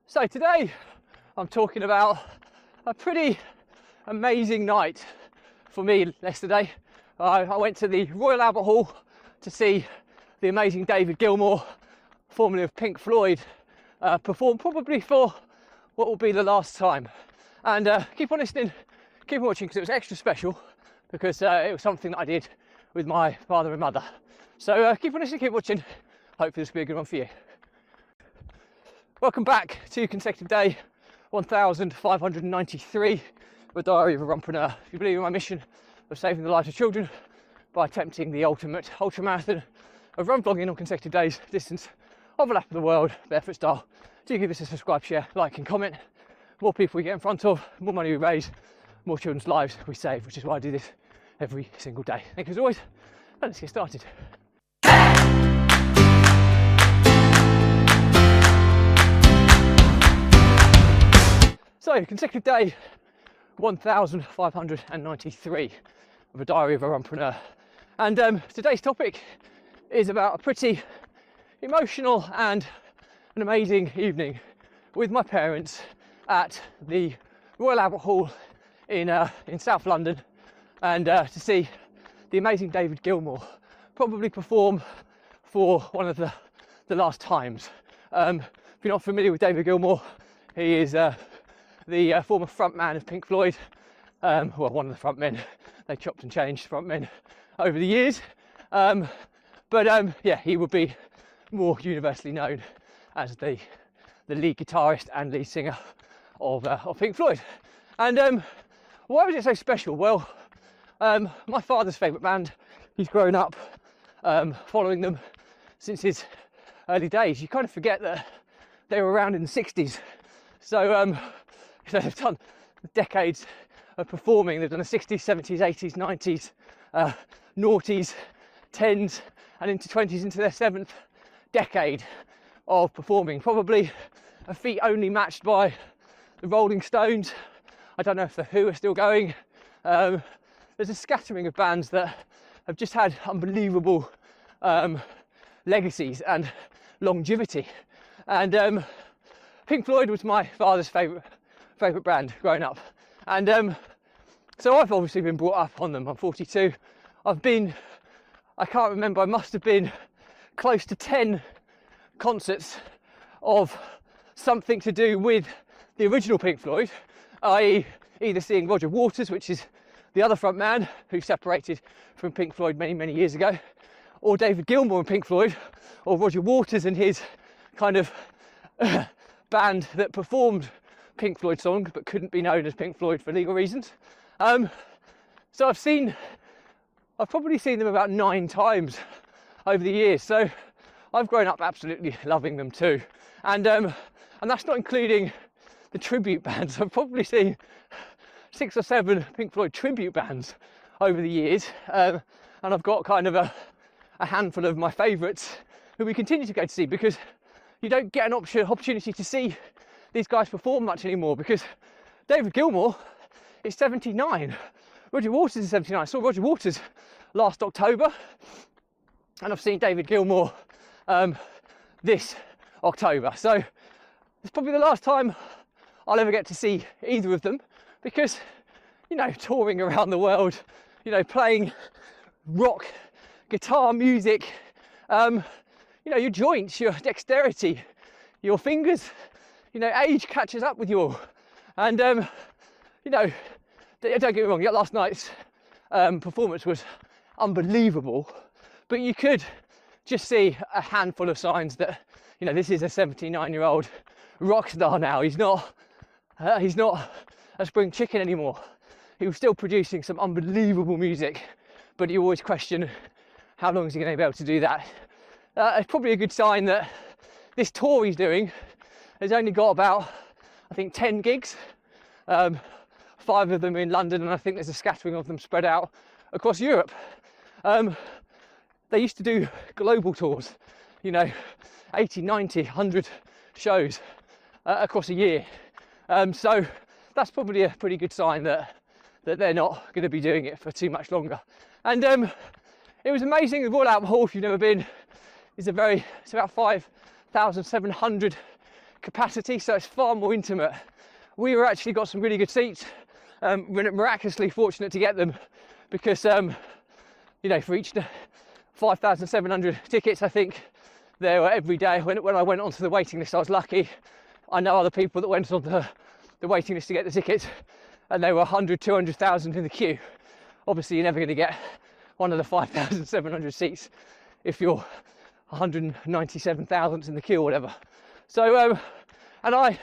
So today I'm talking about a pretty amazing night for me yesterday. I went to the Royal Albert Hall to see the amazing David Gilmour, formerly of Pink Floyd, perform probably for what will be the last time. And keep on listening, keep on watching, because it was extra special because it was something that I did with my father and mother. So keep on listening, keep watching. Hopefully this will be a good one for you. Welcome back to consecutive day 1593 of a diary of a Runpreneur. If you believe in my mission of saving the lives of children by attempting the ultimate ultramarathon of run vlogging on consecutive days, distance of a lap of the world, barefoot style, do give us a subscribe, share, like and comment. More people we get in front of, more money we raise, more children's lives we save, which is why I do this every single day. Thank you as always, and let's get started. So, consecutive day 1593 of a diary of a Runpreneur. And today's topic is about a pretty emotional and an amazing evening with my parents at the Royal Albert Hall in South London, and to see the amazing David Gilmour probably perform for one of the last times. If you're not familiar with David Gilmour, he is the former frontman of Pink Floyd, well, one of the frontmen. They chopped and changed frontmen over the years, yeah, he would be more universally known as the lead guitarist and lead singer of Pink Floyd. And why was it so special? Well, my father's favourite band, he's grown up following them since his early days. You kind of forget that they were around in the 60s. So they've done decades of performing. They've done the 60s, 70s, 80s, 90s, noughties, 10s, and into 20s, into their 7th decade of performing. Probably a feat only matched by the Rolling Stones. I don't know if the Who are still going. There's a scattering of bands that have just had unbelievable legacies and longevity. And Pink Floyd was my father's favourite band growing up, and so I've obviously been brought up on them. I'm 42. I can't remember, I must have been close to 10 concerts of something to do with the original Pink Floyd, i.e. either seeing Roger Waters, which is the other front man who separated from Pink Floyd many years ago, or David Gilmour and Pink Floyd, or Roger Waters and his kind of band that performed Pink Floyd songs but couldn't be known as Pink Floyd for legal reasons. So I've probably seen them about 9 times over the years, so I've grown up absolutely loving them too. And that's not including the tribute bands. I've probably seen 6 or 7 Pink Floyd tribute bands over the years, and I've got kind of a handful of my favourites who we continue to go to see, because you don't get an opportunity to see these guys perform much anymore, because David Gilmour is 79, Roger Waters is 79. I saw Roger Waters last October, and I've seen David Gilmour this October, so it's probably the last time I'll ever get to see either of them, because, you know, touring around the world, you know, playing rock guitar music, you know, your joints, your dexterity, your fingers, you know, age catches up with you all. And you know, don't get me wrong, last night's performance was unbelievable, but you could just see a handful of signs that, you know, this is a 79-year-old rock star now. He's not a spring chicken anymore. He was still producing some unbelievable music, but you always question, how long is he going to be able to do that? It's probably a good sign that this tour he's doing has only got about, I think, 10 gigs. 5 of them in London, and I think there's a scattering of them spread out across Europe. They used to do global tours, you know, 80, 90, 100 shows across a year. So that's probably a pretty good sign that they're not going to be doing it for too much longer. And it was amazing. The Royal Albert Hall, if you've never been, it's about 5,700 capacity, so it's far more intimate. We were actually got some really good seats, miraculously fortunate to get them, because you know, for each 5,700 tickets, I think there were every day. When I went onto the waiting list, I was lucky. I know other people that went on the waiting list to get the tickets, and there were 100, 200,000 in the queue. Obviously, you're never going to get one of the 5,700 seats if you're 197,000th in the queue or whatever. So, and I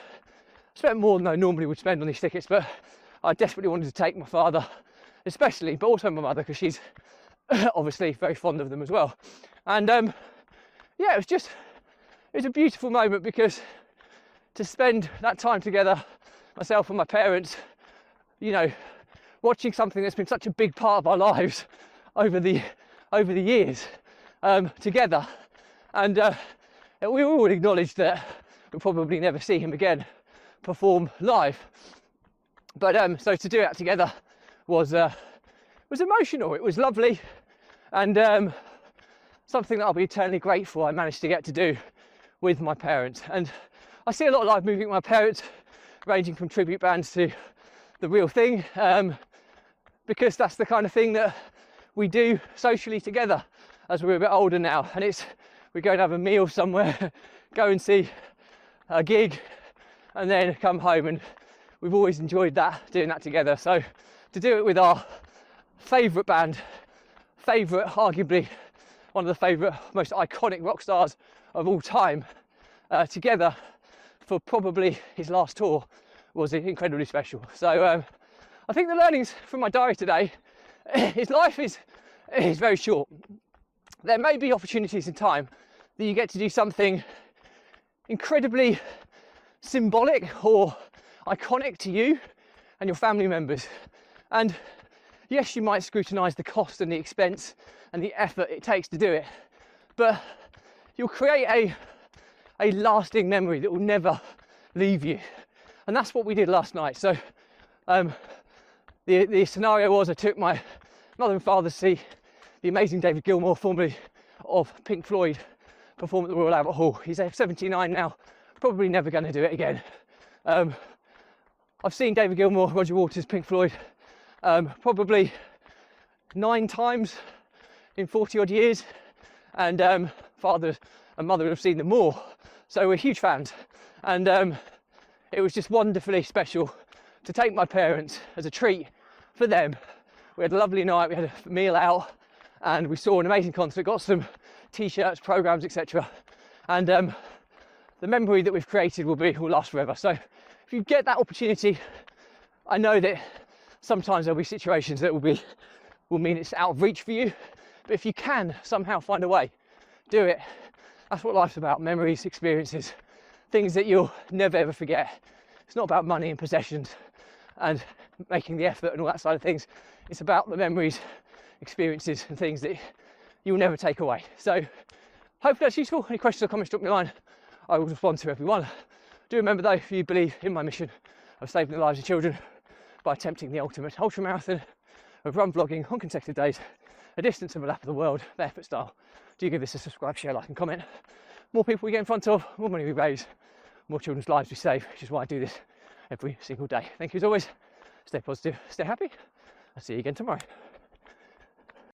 spent more than I normally would spend on these tickets, but I desperately wanted to take my father, especially, but also my mother, because she's obviously very fond of them as well. And yeah, it was a beautiful moment, because to spend that time together, myself and my parents, you know, watching something that's been such a big part of our lives over the years together, and we all acknowledged that we'll probably never see him again perform live, but so to do that together was emotional. It was lovely, and something that I'll be eternally grateful I managed to get to do with my parents. And I see a lot of live music with my parents, ranging from tribute bands to the real thing, because that's the kind of thing that we do socially together as we're a bit older now. And we go and have a meal somewhere, go and see a gig, and then come home, and we've always enjoyed doing that together. So to do it with our favourite band, arguably one of the favourite, most iconic rock stars of all time, together for probably his last tour, was incredibly special. So I think the learnings from my diary today is life is very short. There may be opportunities in time that you get to do something incredibly symbolic or iconic to you and your family members. And yes, you might scrutinise the cost and the expense and the effort it takes to do it, but you'll create a lasting memory that will never leave you. And that's what we did last night. So the scenario was, I took my mother and father to see the amazing David Gilmour, formerly of Pink Floyd, perform at the Royal Albert Hall. He's 79 now, probably never going to do it again. I've seen David Gilmour, Roger Waters, Pink Floyd probably 9 times in 40 odd years, and father and mother have seen them more, so we're huge fans. And it was just wonderfully special to take my parents as a treat for them. We had a lovely night, we had a meal out, and we saw an amazing concert, got some t-shirts, programs, etc. And the memory that we've created will last forever. So if you get that opportunity, I know that sometimes there'll be situations that will mean it's out of reach for you, but if you can somehow find a way, do it. That's what life's about: memories, experiences, things that you'll never ever forget. It's not about money and possessions and making the effort and all that side of things. It's about the memories, experiences, and things that you'll never take away. So hopefully that's useful. Any questions or comments, drop me a line. I will respond to everyone. Do remember though, if you believe in my mission of saving the lives of children by attempting the ultimate ultra marathon of run vlogging on consecutive days, a distance of a lap of the world, barefoot style, do give this a subscribe, share, like and comment. More people we get in front of, more money we raise, more children's lives we save, which is why I do this every single day. Thank you as always. Stay positive, stay happy. I'll see you again tomorrow.